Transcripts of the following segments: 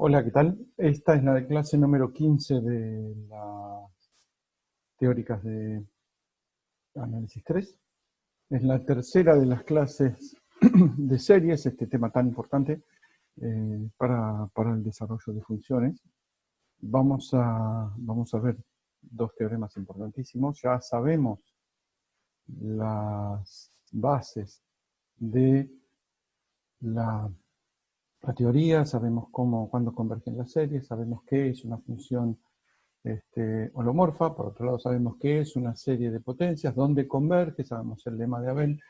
Hola, ¿qué tal? Esta es la clase número 15 de las teóricas de análisis 3. Es la tercera de las clases de series, este tema tan importante para el desarrollo de funciones. Vamos a ver dos teoremas importantísimos. Ya sabemos las bases de la teoría, sabemos cuándo convergen las series, sabemos qué es una función holomorfa. Por otro lado, sabemos qué es una serie de potencias, dónde converge, sabemos el lema de Abel.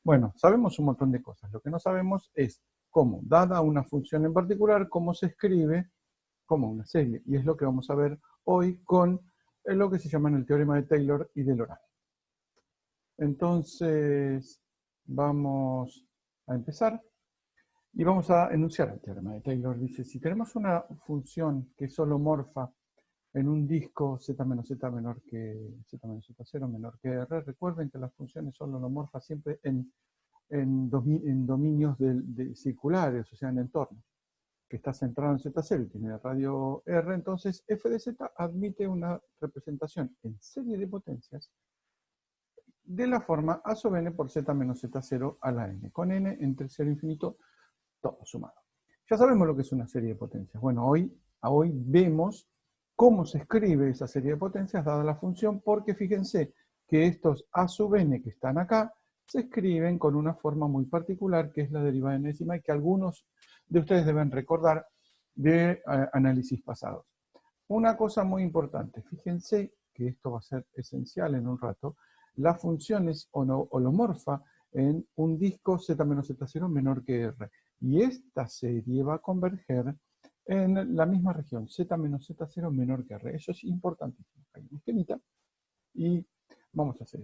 Bueno, sabemos un montón de cosas. Lo que no sabemos es cómo, dada una función en particular, cómo se escribe como una serie. Y es lo que vamos a ver hoy con lo que se llama el teorema de Taylor y de Lorentz. Entonces, vamos a empezar y vamos a enunciar el teorema de Taylor. Dice, si tenemos una función que es holomorfa en un disco z menos z menor que z menos z0 menor que r. Recuerden que las funciones son holomorfas siempre en dominios circulares, o sea, en entornos, que está centrado en z0 y tiene radio r. Entonces, f de z admite una representación en serie de potencias de la forma a sub n por z menos z0 a la n, con n entre 0 e infinito, todo sumado. Ya sabemos lo que es una serie de potencias. Bueno, hoy vemos cómo se escribe esa serie de potencias dada la función, porque fíjense que estos a sub n que están acá se escriben con una forma muy particular, que es la derivada enésima, y que algunos de ustedes deben recordar de análisis pasados. Una cosa muy importante, fíjense que esto va a ser esencial en un rato, la función es holomorfa en un disco z menos z0 menor que r. Y esta serie va a converger en la misma región, z menos z0 menor que r. Eso es importantísimo. Hay una esquemita y vamos a hacer.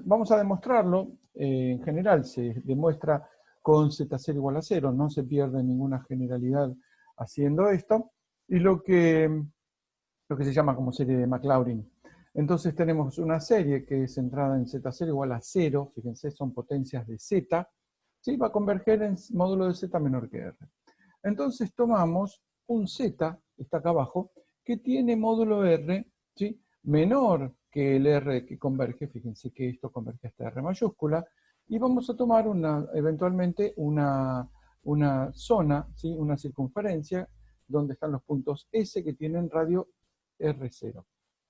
Vamos a demostrarlo. En general se demuestra con z0 igual a 0. No se pierde ninguna generalidad haciendo esto. Y lo que se llama como serie de Maclaurin. Entonces tenemos una serie que es centrada en z0 igual a 0. Fíjense, son potencias de z. ¿Sí? Va a converger en módulo de z menor que r. Entonces tomamos un z, está acá abajo, que tiene módulo r, ¿sí? Menor que el r que converge. Fíjense que esto converge hasta r mayúscula. Y vamos a tomar eventualmente una zona, ¿sí? Una circunferencia, donde están los puntos S que tienen radio R0.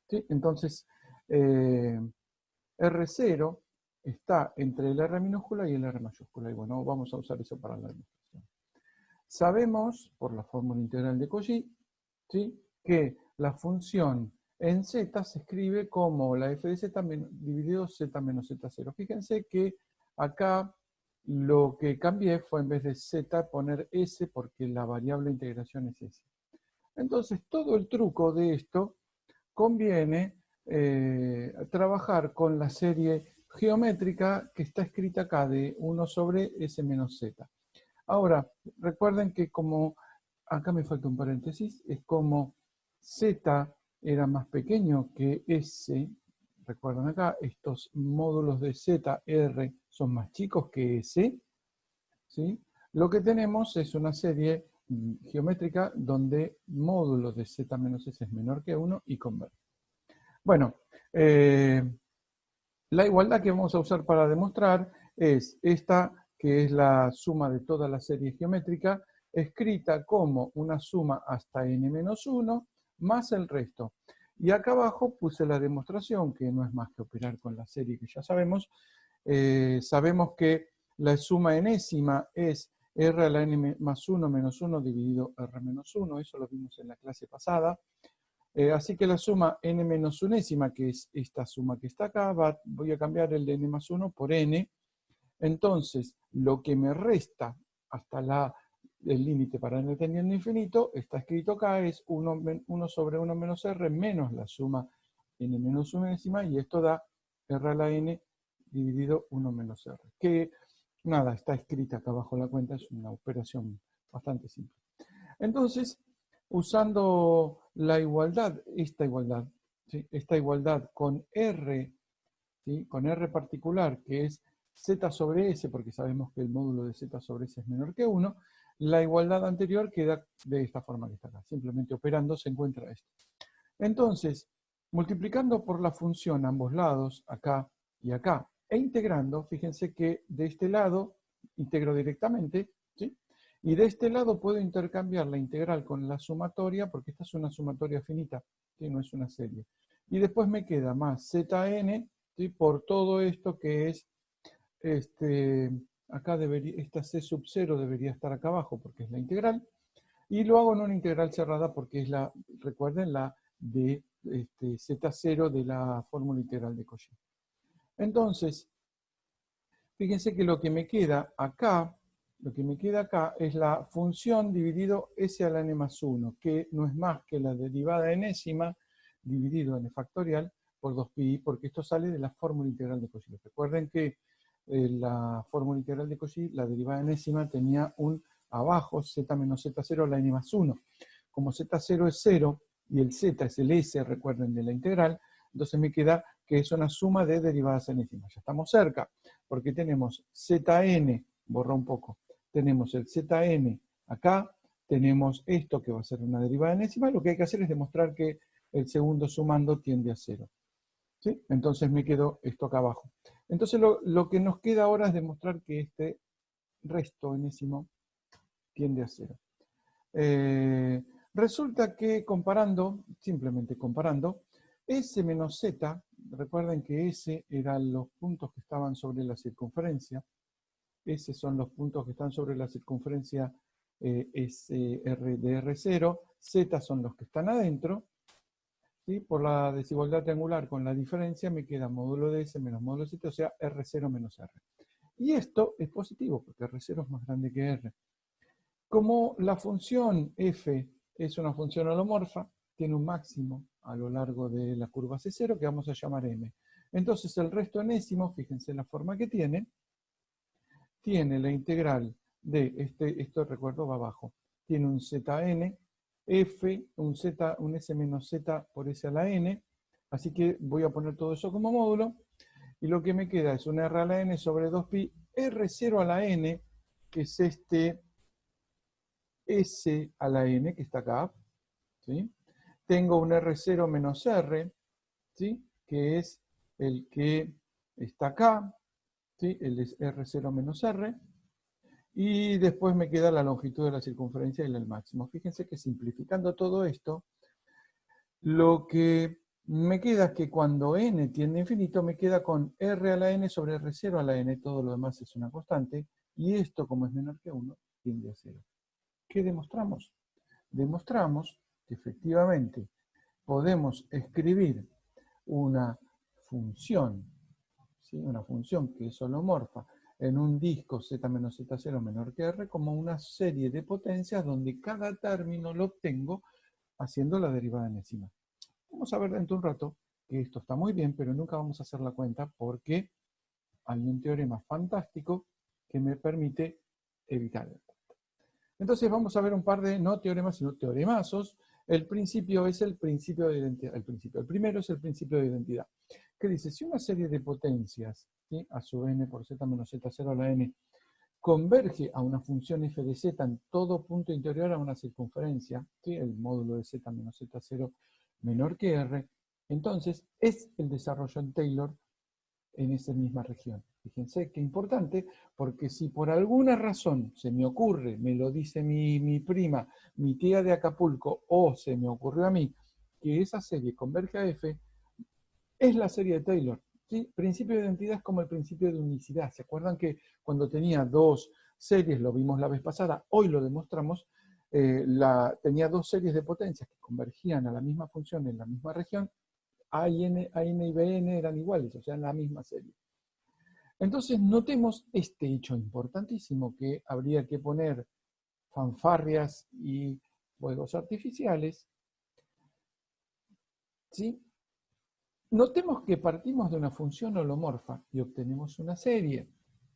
¿Sí? Entonces, R0 está entre el R minúscula y el R mayúscula. Y bueno, vamos a usar eso para la demostración. Sabemos, por la fórmula integral de Cauchy, ¿sí? Que la función en z se escribe como la f de z dividido z menos z0. Fíjense que acá lo que cambié fue en vez de z poner s, porque la variable de integración es s. Entonces, todo el truco de esto conviene trabajar con la serie geométrica que está escrita acá de 1 sobre s menos z. Ahora, recuerden que como, acá me falta un paréntesis, es como z era más pequeño que s, recuerden acá, estos módulos de z, r, son más chicos que s, ¿sí? Lo que tenemos es una serie geométrica donde módulo de z menos s es menor que 1 y converge. Bueno, la igualdad que vamos a usar para demostrar es esta, que es la suma de toda la serie geométrica, escrita como una suma hasta n-1 más el resto. Y acá abajo puse la demostración, que no es más que operar con la serie que ya sabemos. Sabemos que la suma enésima es r a la n más 1 menos 1 dividido r menos 1, eso lo vimos en la clase pasada. Así que la suma n menos unésima, que es esta suma que está acá, voy a cambiar el de n más 1 por n. Entonces, lo que me resta hasta el límite para n tendiendo a infinito, está escrito acá, es 1 sobre 1 menos r menos la suma n menos unésima, y esto da r a la n dividido 1 menos r. Que nada, está escrita acá abajo la cuenta, es una operación bastante simple. Entonces, usando la igualdad, esta igualdad, ¿sí? Esta igualdad con R, ¿sí? Con R particular, que es Z sobre S, porque sabemos que el módulo de Z sobre S es menor que 1, la igualdad anterior queda de esta forma que está acá. Simplemente operando se encuentra esto. Entonces, multiplicando por la función ambos lados, acá y acá, e integrando, fíjense que de este lado integro directamente, ¿sí? Y de este lado puedo intercambiar la integral con la sumatoria, porque esta es una sumatoria finita, ¿sí? No es una serie. Y después me queda más zn, ¿sí? Por todo esto que es, acá debería, esta c sub 0 debería estar acá abajo, porque es la integral. Y lo hago en una integral cerrada porque es la, recuerden, la de z0 de la fórmula integral de Cauchy. Entonces, fíjense que lo que me queda acá, es la función dividido s a la n más 1, que no es más que la derivada enésima dividido n factorial por 2pi, porque esto sale de la fórmula integral de Cauchy. Recuerden que la fórmula integral de Cauchy, la derivada enésima, tenía un abajo z menos z0 a la n más 1. Como z0 es 0 y el z es el s, recuerden, de la integral, entonces me queda que es una suma de derivadas enésimas. Ya estamos cerca, porque tenemos zn, borra un poco, tenemos el zn acá, tenemos esto que va a ser una derivada enésima, lo que hay que hacer es demostrar que el segundo sumando tiende a 0. ¿Sí? Entonces me quedo esto acá abajo. Entonces lo que nos queda ahora es demostrar que este resto enésimo tiende a 0. Resulta que comparando, simplemente comparando, S menos Z, recuerden que S eran los puntos que estaban sobre la circunferencia, S son los puntos que están sobre la circunferencia SR de R0, Z son los que están adentro, ¿sí? Por la desigualdad triangular con la diferencia me queda módulo de S menos módulo de Z, o sea, R0 menos R. Y esto es positivo, porque R0 es más grande que R. Como la función f es una función holomorfa, tiene un máximo a lo largo de la curva C0 que vamos a llamar m. Entonces el resto enésimo, fíjense la forma que tiene la integral de esto recuerdo va abajo, tiene un zn, f, un s menos z por s a la n, así que voy a poner todo eso como módulo, y lo que me queda es un r a la n sobre 2pi, r0 a la n, que es este S a la n, que está acá, ¿sí? Tengo un R0 menos R, ¿sí? Que es el que está acá, ¿sí? El es R0 menos R, y después me queda la longitud de la circunferencia y el máximo. Fíjense que simplificando todo esto, lo que me queda es que cuando n tiende a infinito, me queda con R a la n sobre R0 a la n, todo lo demás es una constante, y esto, como es menor que 1, tiende a 0. ¿Qué demostramos? Demostramos que efectivamente podemos escribir una función, ¿sí? Una función que es holomorfa en un disco z menos z0 menor que r como una serie de potencias donde cada término lo obtengo haciendo la derivada enésima. Vamos a ver dentro de un rato que esto está muy bien, pero nunca vamos a hacer la cuenta porque hay un teorema fantástico que me permite evitar esto. Entonces vamos a ver un par de, no teoremas, sino teoremazos. El principio es el principio de identidad. El primero es el principio de identidad. Que dice, si una serie de potencias, ¿sí? A sub n por z menos z0 a la n, converge a una función f de z en todo punto interior a una circunferencia, ¿sí? El módulo de z menos z0 menor que r, entonces es el desarrollo en Taylor en esa misma región. Fíjense qué importante, porque si por alguna razón se me ocurre, me lo dice mi prima, mi tía de Acapulco, o se me ocurrió a mí, que esa serie converge a F, es la serie de Taylor. ¿Sí? Principio de identidad es como el principio de unicidad. ¿Se acuerdan que cuando tenía dos series, lo vimos la vez pasada, hoy lo demostramos, tenía dos series de potencias que convergían a la misma función en la misma región? A y Bn eran iguales, o sea, en la misma serie. Entonces, notemos este hecho importantísimo que habría que poner fanfarrias y fuegos artificiales. ¿Sí? Notemos que partimos de una función holomorfa y obtenemos una serie,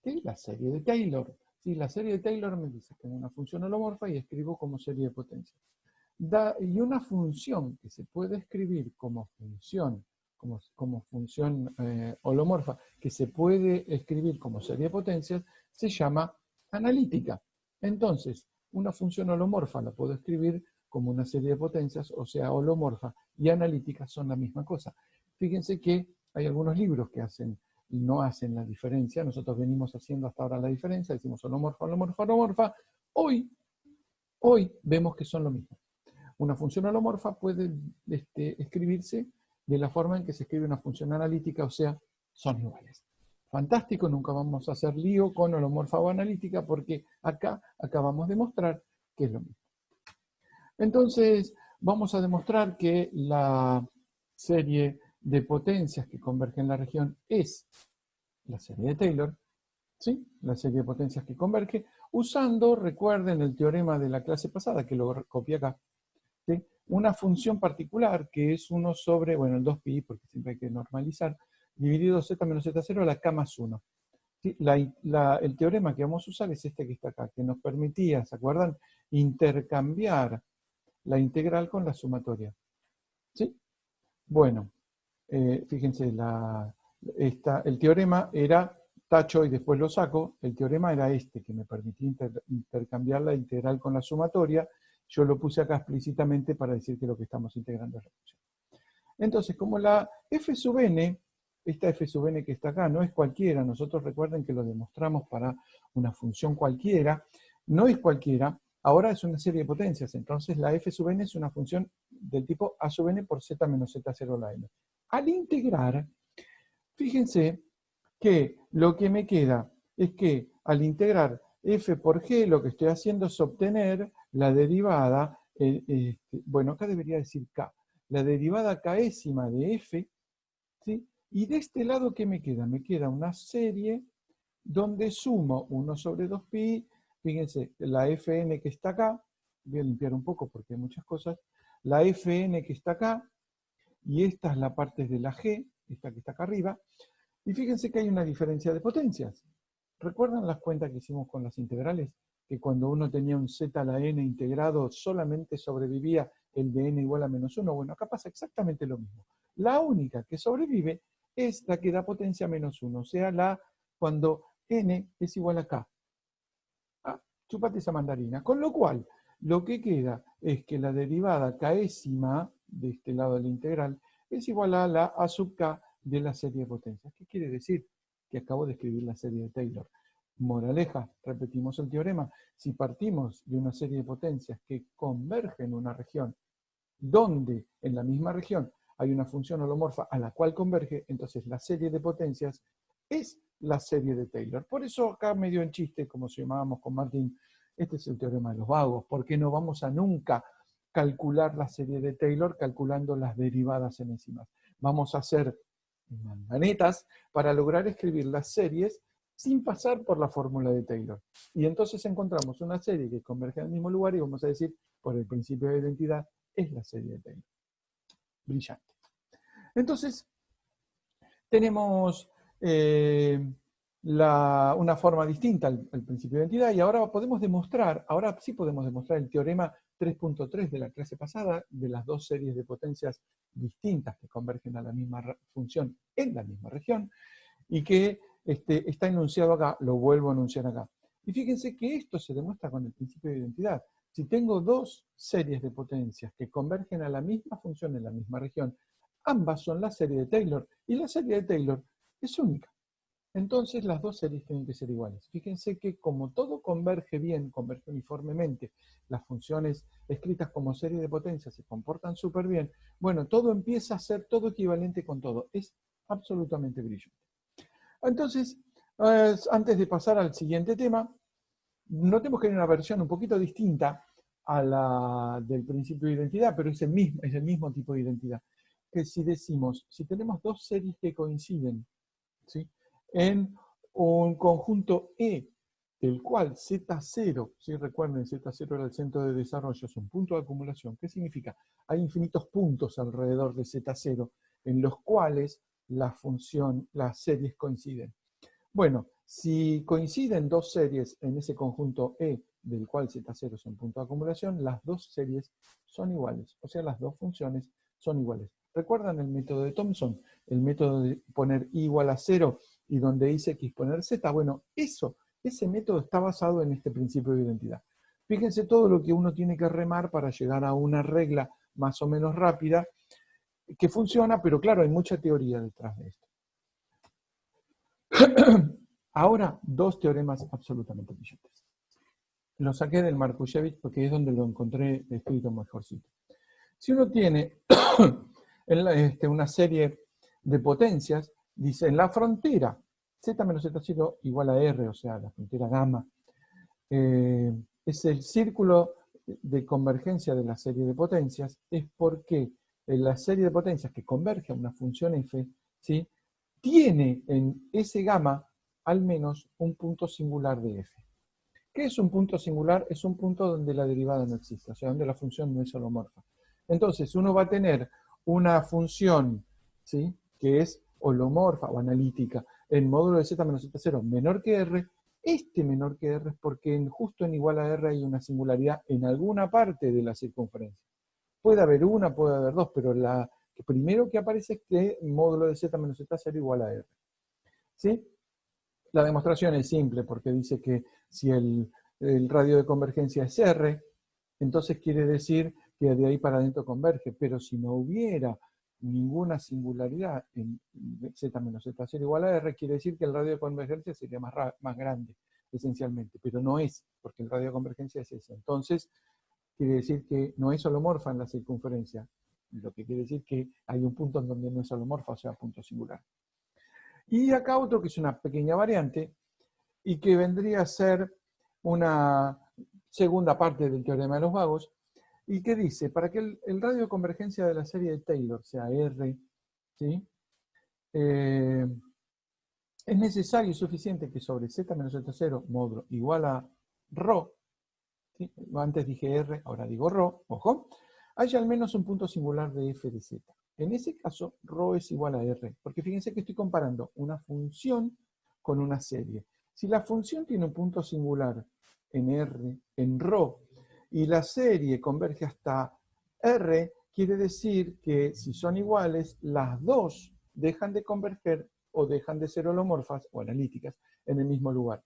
que es la serie de Taylor. ¿Sí? La serie de Taylor me dice que tengo una función holomorfa y escribo como serie de potencias. Y una función que se puede escribir como función holomorfa, que se puede escribir como serie de potencias, se llama analítica. Entonces, una función holomorfa la puedo escribir como una serie de potencias, o sea, holomorfa y analítica son la misma cosa. Fíjense que hay algunos libros que no hacen la diferencia. Nosotros venimos haciendo hasta ahora la diferencia, decimos holomorfa, holomorfa, holomorfa. Hoy vemos que son lo mismo. Una función holomorfa puede escribirse de la forma en que se escribe una función analítica, o sea, son iguales. Fantástico, nunca vamos a hacer lío con holomorfa o analítica porque acá acabamos de mostrar que es lo mismo. Entonces, vamos a demostrar que la serie de potencias que convergen en la región es la serie de Taylor, ¿sí? La serie de potencias que converge, usando, recuerden el teorema de la clase pasada, que lo copié acá, ¿sí? Una función particular que es 1 sobre, bueno, el 2pi, porque siempre hay que normalizar, dividido z menos z0 a la k más 1. ¿Sí? El teorema que vamos a usar es este que está acá, que nos permitía, ¿se acuerdan?, intercambiar la integral con la sumatoria. ¿Sí? Bueno, fíjense, el teorema era, tacho y después lo saco, el teorema era este, que me permitía intercambiar la integral con la sumatoria. Yo lo puse acá explícitamente para decir que lo que estamos integrando es la función. Entonces, como la f sub n, esta f sub n que está acá, no es cualquiera, nosotros recuerden que lo demostramos para una función cualquiera, no es cualquiera, ahora es una serie de potencias, entonces la f sub n es una función del tipo a sub n por z menos z0 a la n. Al integrar, fíjense que lo que me queda es que al integrar f por g, lo que estoy haciendo es obtener la derivada, bueno, acá debería decir k, la derivada késima de f, ¿sí? Y de este lado, ¿qué me queda? Me queda una serie donde sumo 1 sobre 2pi, fíjense, la fn que está acá, voy a limpiar un poco porque hay muchas cosas, la fn que está acá, y esta es la parte de la g, esta que está acá arriba, y fíjense que hay una diferencia de potencias. ¿Recuerdan las cuentas que hicimos con las integrales? Que cuando uno tenía un z a la n integrado, solamente sobrevivía el de n igual a menos 1. Bueno, acá pasa exactamente lo mismo. La única que sobrevive es la que da potencia menos 1, o sea, cuando n es igual a k. Ah, chupate esa mandarina. Con lo cual, lo que queda es que la derivada késima de este lado de la integral es igual a la a sub k de la serie de potencias. ¿Qué quiere decir? Que acabo de escribir la serie de Taylor. Moraleja, repetimos el teorema. Si partimos de una serie de potencias que convergen en una región, donde en la misma región hay una función holomorfa a la cual converge, entonces la serie de potencias es la serie de Taylor. Por eso acá medio en chiste, como se llamábamos con Martín, este es el teorema de los vagos, porque no vamos a nunca calcular la serie de Taylor calculando las derivadas en enzimas. Vamos a hacer manganetas para lograr escribir las series sin pasar por la fórmula de Taylor. Y entonces encontramos una serie que converge al mismo lugar y vamos a decir, por el principio de identidad, es la serie de Taylor. Brillante. Entonces, tenemos una forma distinta al principio de identidad y ahora sí podemos demostrar el teorema 3.3 de la clase pasada de las dos series de potencias distintas que convergen a la misma función en la misma región y que está enunciado acá, lo vuelvo a enunciar acá. Y fíjense que esto se demuestra con el principio de identidad. Si tengo dos series de potencias que convergen a la misma función en la misma región, ambas son la serie de Taylor, y la serie de Taylor es única. Entonces las dos series tienen que ser iguales. Fíjense que como todo converge bien, converge uniformemente, las funciones escritas como serie de potencias se comportan súper bien, bueno, todo empieza a ser todo equivalente con todo. Es absolutamente brillante. Entonces, antes de pasar al siguiente tema, notemos que hay una versión un poquito distinta a la del principio de identidad, pero es el mismo tipo de identidad. Que si decimos, si tenemos dos series que coinciden, ¿sí?, en un conjunto E, del cual Z0, si recuerden, Z0 era el centro de desarrollo, es un punto de acumulación. ¿Qué significa? Hay infinitos puntos alrededor de Z0 en los cuales las series coinciden. Bueno, si coinciden dos series en ese conjunto E, del cual Z0 es un punto de acumulación, las dos series son iguales, o sea, las dos funciones son iguales. ¿Recuerdan el método de Thomson? El método de poner i igual a 0 y donde dice x poner z. Bueno, ese método está basado en este principio de identidad. Fíjense todo lo que uno tiene que remar para llegar a una regla más o menos rápida, que funciona, pero claro, hay mucha teoría detrás de esto. Ahora, dos teoremas absolutamente brillantes. Lo saqué del Markushevich porque es donde lo encontré escrito mejorcito. Si uno tiene una serie de potencias, dice en la frontera z menos z0 igual a r, o sea, la frontera gamma, es el círculo de convergencia de la serie de potencias, es porque la serie de potencias que converge a una función f, ¿sí?, tiene en ese gamma al menos un punto singular de f. ¿Qué es un punto singular? Es un punto donde la derivada no existe, o sea, donde la función no es holomorfa. Entonces, uno va a tener una función, ¿sí?, que es holomorfa o analítica en módulo de z menos z0 menor que r. Este menor que r es porque justo en igual a r hay una singularidad en alguna parte de la circunferencia. Puede haber una, puede haber dos, pero la primero que aparece es que módulo de z menos z0 igual a r. ¿Sí? La demostración es simple porque dice que si el radio de convergencia es r, entonces quiere decir que de ahí para adentro converge, pero si no hubiera ninguna singularidad en z menos z0 igual a r, quiere decir que el radio de convergencia sería más grande, esencialmente, pero no es, porque el radio de convergencia es ese. Entonces, quiere decir que no es holomorfa en la circunferencia, lo que quiere decir que hay un punto en donde no es holomorfa, o sea, punto singular. Y acá otro que es una pequeña variante, y que vendría a ser una segunda parte del teorema de los vagos, y que dice, para que el radio de convergencia de la serie de Taylor sea R, ¿sí?, es necesario y suficiente que sobre z menos z0 módulo igual a ρ, ¿sí?, antes dije R, ahora digo ρ, ojo, haya al menos un punto singular de f de z. En ese caso, ρ es igual a R, porque fíjense que estoy comparando una función con una serie. Si la función tiene un punto singular en R, en ρ, y la serie converge hasta R, quiere decir que si son iguales, las dos dejan de converger o dejan de ser holomorfas o analíticas en el mismo lugar.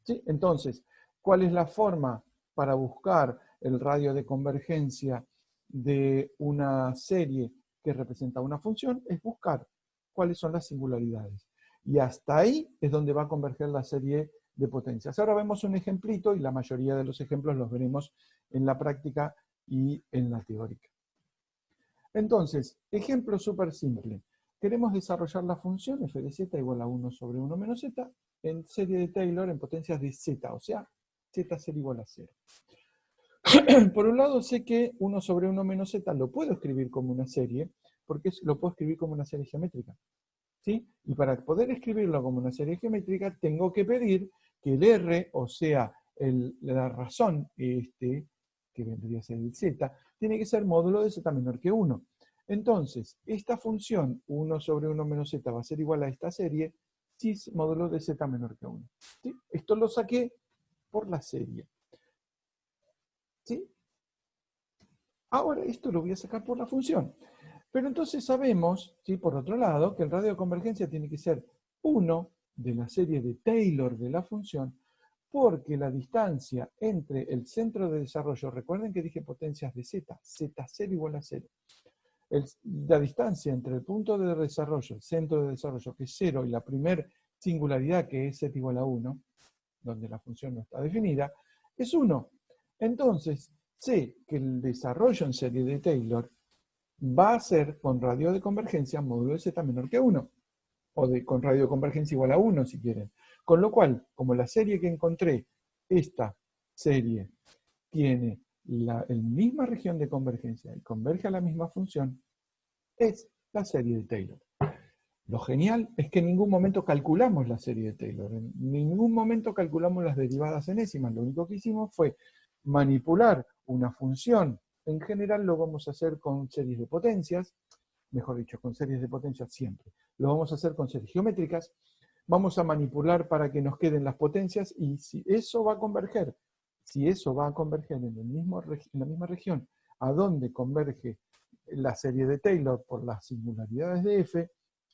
¿Sí? Entonces, ¿cuál es la forma para buscar el radio de convergencia de una serie que representa una función? Es buscar cuáles son las singularidades. Y hasta ahí es donde va a converger la serie de potencias. Ahora vemos un ejemplito, y la mayoría de los ejemplos los veremos en la práctica y en la teórica. Entonces, ejemplo súper simple. Queremos desarrollar la función f de z igual a 1 sobre 1 menos z en serie de Taylor en potencias de z, o sea, z0 igual a 0. Por un lado, sé que 1 sobre 1 menos z lo puedo escribir como una serie, porque lo puedo escribir como una serie geométrica. ¿Sí? Y para poder escribirlo como una serie geométrica, tengo que pedir que el r, o sea, la razón, que vendría a ser el z, tiene que ser módulo de z menor que 1. Entonces, esta función 1 sobre 1 menos z va a ser igual a esta serie si es módulo de z menor que 1. ¿Sí? Esto lo saqué por la serie. ¿Sí? Ahora esto lo voy a sacar por la función. Pero entonces sabemos, ¿sí?, por otro lado, que el radio de convergencia tiene que ser 1 de la serie de Taylor de la función, porque la distancia entre el centro de desarrollo, recuerden que dije potencias de z, z0 igual a 0. La distancia entre el punto de desarrollo, el centro de desarrollo, que es 0, y la primer singularidad, que es z igual a 1, donde la función no está definida, es 1. Entonces, sé que el desarrollo en serie de Taylor va a ser con radio de convergencia módulo de z menor que 1, o con radio de convergencia igual a 1 si quieren. Con lo cual, como la serie que encontré, esta serie tiene la misma región de convergencia y converge a la misma función, es la serie de Taylor. Lo genial es que en ningún momento calculamos la serie de Taylor, en ningún momento calculamos las derivadas enésimas, lo único que hicimos fue manipular una función. En general lo vamos a hacer con series de potencias, mejor dicho, con series de potencias siempre. Lo vamos a hacer con series geométricas, vamos a manipular para que nos queden las potencias, y si eso va a converger, en la misma región a donde converge la serie de Taylor por las singularidades de f,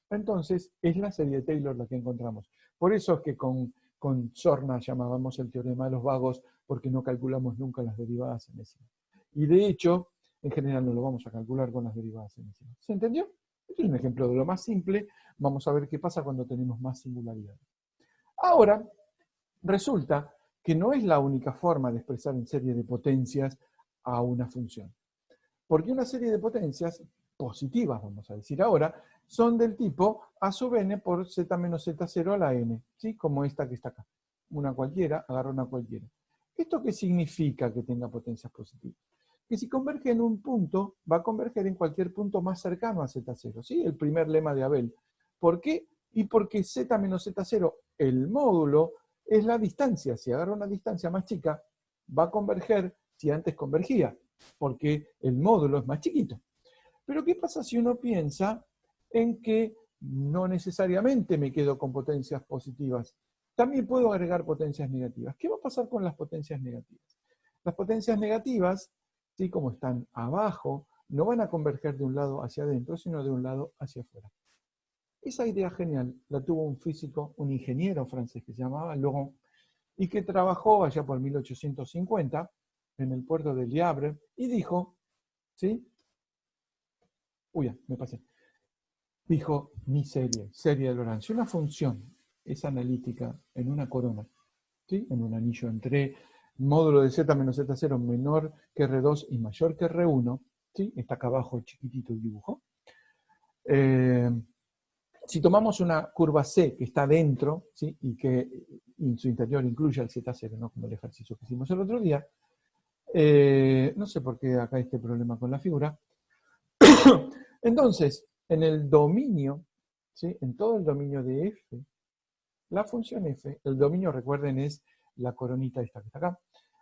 entonces es la serie de Taylor la que encontramos. Por eso es que con con sorna llamábamos el teorema de los vagos, porque no calculamos nunca las derivadas enésimas. Y de hecho, en general no lo vamos a calcular con las derivadas enésimas. ¿Se entendió? Este es un ejemplo de lo más simple. Vamos a ver qué pasa cuando tenemos más singularidades. Ahora, resulta que no es la única forma de expresar en serie de potencias a una función. Porque una serie de potencias positivas, vamos a decir ahora, son del tipo a sub n por z menos z0 a la n, ¿sí? Como esta que está acá. Una cualquiera, agarro una cualquiera. ¿Esto qué significa que tenga potencias positivas? Que si converge en un punto, va a converger en cualquier punto más cercano a z0, ¿sí? El primer lema de Abel. ¿Por qué? Y porque z menos z0, el módulo, es la distancia. Si agarro una distancia más chica, va a converger si antes convergía, porque el módulo es más chiquito. Pero ¿qué pasa si uno piensa en que no necesariamente me quedo con potencias positivas? También puedo agregar potencias negativas. ¿Qué va a pasar con las potencias negativas? Las potencias negativas, ¿sí? Como están abajo, no van a converger de un lado hacia adentro, sino de un lado hacia afuera. Esa idea genial la tuvo un físico, un ingeniero francés que se llamaba Laurent, y que trabajó allá por 1850 en el puerto de Le Havre, y dijo, ¿sí? Uy, ya, me pasé. Dijo mi serie de Laurent. Si una función es analítica en una corona, ¿sí? En un anillo entre módulo de z menos z0 menor que R2 y mayor que R1, ¿sí? Está acá abajo chiquitito el dibujo. Si tomamos una curva C que está dentro, ¿sí? Y que en su interior incluye el Z0, ¿no? Como el ejercicio que hicimos el otro día, no sé por qué acá hay este problema con la figura. Entonces, en el dominio, ¿sí? En todo el dominio de F, la función F, el dominio, recuerden, es la coronita esta que está acá,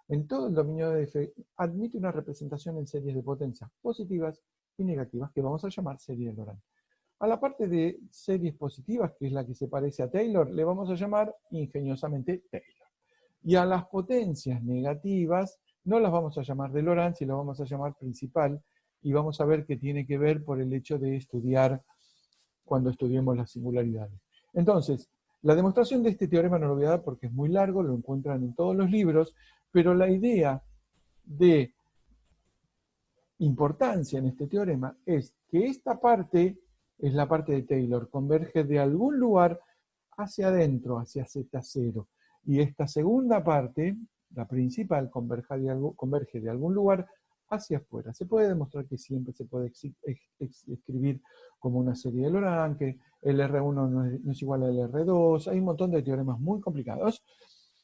en todo el dominio de F admite una representación en series de potencias positivas y negativas que vamos a llamar serie de Laurent. A la parte de series positivas, que es la que se parece a Taylor, le vamos a llamar ingeniosamente Taylor. Y a las potencias negativas no las vamos a llamar de Laurent, sino las vamos a llamar principal, y vamos a ver que tiene que ver por el hecho de estudiar cuando estudiemos las singularidades. Entonces, la demostración de este teorema no lo voy a dar porque es muy largo, lo encuentran en todos los libros, pero la idea de importancia en este teorema es que esta parte es la parte de Taylor, converge de algún lugar hacia adentro, hacia Z0. Y esta segunda parte, la principal, converge de algún lugar hacia afuera. Se puede demostrar que siempre se puede escribir como una serie de Laurent, que el R1 no es igual al R2, hay un montón de teoremas muy complicados,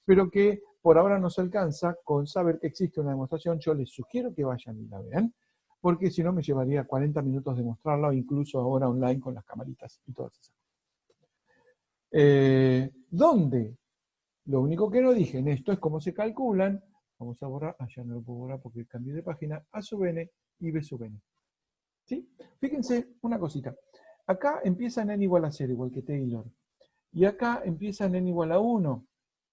pero que por ahora no se alcanza con saber que existe una demostración. Yo les sugiero que vayan y la vean, porque si no me llevaría 40 minutos de mostrarla, o incluso ahora online con las camaritas y todas esas cosas. ¿Dónde? Lo único que no dije en esto es cómo se calculan. Vamos a borrar, ya no lo puedo borrar porque cambié de página, A sub n y B sub n. ¿Sí? Fíjense una cosita. Acá empieza en n igual a 0, igual que Taylor. Y acá empieza en n igual a 1.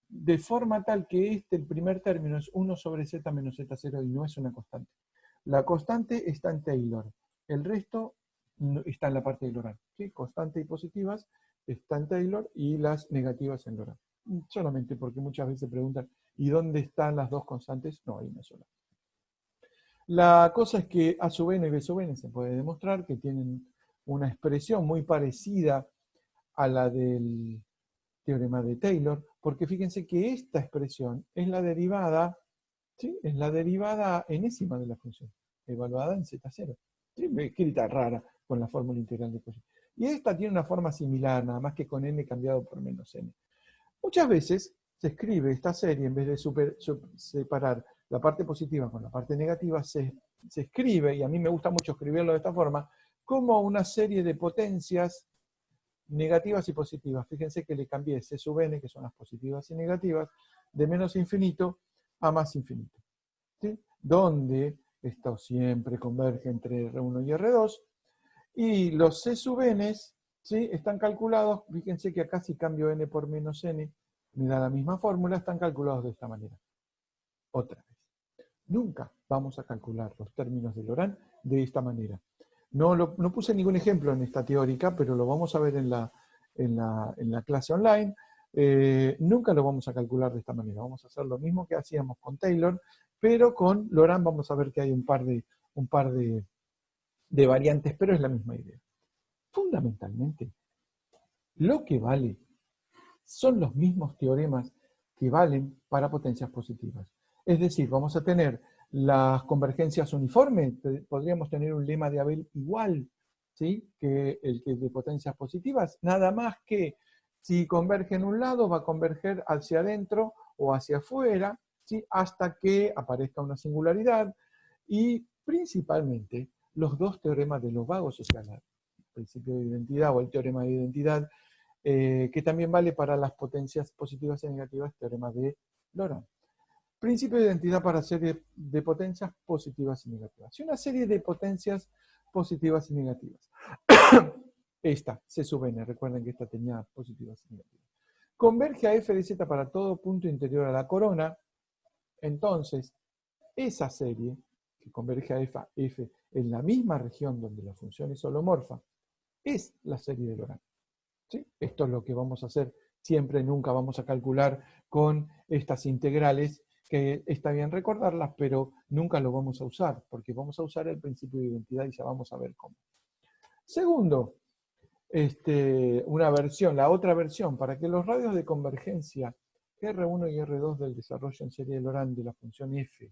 De forma tal que el primer término es 1 sobre z menos z0 y no es una constante. La constante está en Taylor. El resto está en la parte de Laurent. ¿Sí? Constante y positivas está en Taylor y las negativas en Laurent. Solamente porque muchas veces preguntan, ¿y dónde están las dos constantes? No, hay una sola. La cosa es que A sub n y B sub n se puede demostrar que tienen una expresión muy parecida a la del teorema de Taylor, porque fíjense que esta expresión es la derivada, ¿sí? Es la derivada enésima de la función, evaluada en Z0. ¿Sí? Escrita rara con la fórmula integral de Cauchy. Y esta tiene una forma similar, nada más que con n cambiado por menos n. Muchas veces se escribe esta serie, en vez de separar la parte positiva con la parte negativa, se escribe, y a mí me gusta mucho escribirlo de esta forma, como una serie de potencias negativas y positivas. Fíjense que le cambié C sub n, que son las positivas y negativas, de menos infinito a más infinito. ¿Sí? Donde esto siempre converge entre R1 y R2. Y los C sub n, ¿sí? Están calculados, fíjense que acá si cambio n por menos n, me da la misma fórmula, están calculados de esta manera. Otra vez. Nunca vamos a calcular los términos de Laurent de esta manera. No puse ningún ejemplo en esta teórica, pero lo vamos a ver en la clase online, nunca lo vamos a calcular de esta manera. Vamos a hacer lo mismo que hacíamos con Taylor, pero con Laurent vamos a ver que hay un par de variantes, pero es la misma idea. Fundamentalmente, lo que vale son los mismos teoremas que valen para potencias positivas. Es decir, vamos a tener las convergencias uniformes, podríamos tener un lema de Abel igual, ¿sí?, que el que de potencias positivas, nada más que si converge en un lado va a converger hacia adentro o hacia afuera, ¿sí?, hasta que aparezca una singularidad, y principalmente los dos teoremas de los vagos, o sea, el principio de identidad o el teorema de identidad, que también vale para las potencias positivas y negativas, teorema de Laurent. Principio de identidad para serie de potencias positivas y negativas. Y una serie de potencias positivas y negativas. Esta, C sub n, recuerden que esta tenía positivas y negativas. Converge a f de z para todo punto interior a la corona. Entonces, esa serie, que converge a f en la misma región donde la función es holomorfa, es la serie de Laurent. ¿Sí? Esto es lo que vamos a hacer siempre, nunca vamos a calcular con estas integrales, que está bien recordarlas, pero nunca lo vamos a usar, porque vamos a usar el principio de identidad y ya vamos a ver cómo. Segundo, una versión, la otra versión, para que los radios de convergencia R1 y R2 del desarrollo en serie de Laurent de la función f,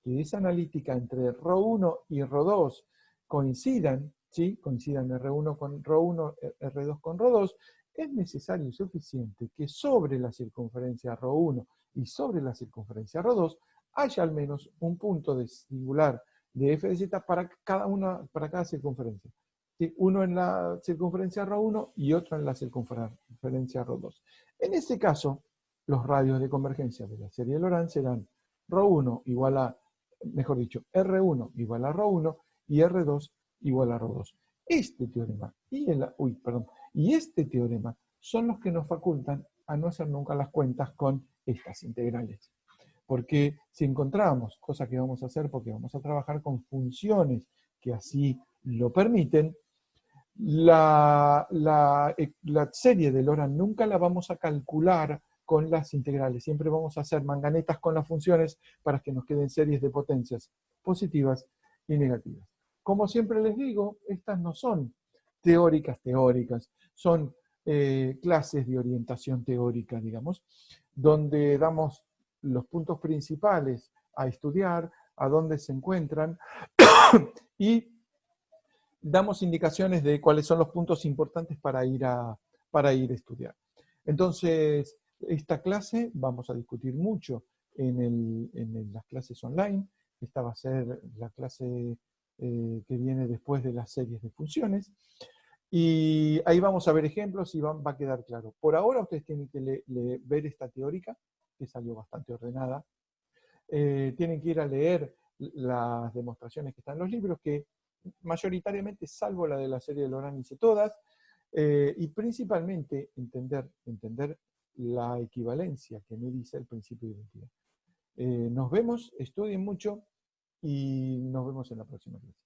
que es analítica entre ρ1 y ρ2, coincidan, ¿sí?, coincidan R1 con ρ1, R2 con ρ2, es necesario y suficiente que sobre la circunferencia ρ1 y sobre la circunferencia ρ2 haya al menos un punto de singular de f de z para cada circunferencia. ¿Sí? Uno en la circunferencia ρ1 y otro en la circunferencia ρ2. En ese caso, los radios de convergencia de la serie de Laurent serán ρ1 igual a, mejor dicho, R1 igual a ρ1 y R2 igual a ρ2. Este teorema y este teorema son los que nos facultan a no hacer nunca las cuentas con estas integrales. Porque si encontramos, cosa que vamos a hacer porque vamos a trabajar con funciones que así lo permiten, la serie de Laurent nunca la vamos a calcular con las integrales. Siempre vamos a hacer manganetas con las funciones para que nos queden series de potencias positivas y negativas. Como siempre les digo, estas no son teóricas, son clases de orientación teórica, digamos, donde damos los puntos principales a estudiar, a dónde se encuentran, y damos indicaciones de cuáles son los puntos importantes para ir a estudiar. Entonces, esta clase vamos a discutir mucho en las clases online. Esta va a ser la clase que viene después de las series de funciones. Y ahí vamos a ver ejemplos y va a quedar claro. Por ahora ustedes tienen que ver esta teórica, que salió bastante ordenada. Tienen que ir a leer las demostraciones que están en los libros, que mayoritariamente, salvo la de la serie de Laurent, hice todas, y principalmente entender la equivalencia que me dice el principio de identidad. Nos vemos, estudien mucho y nos vemos en la próxima clase.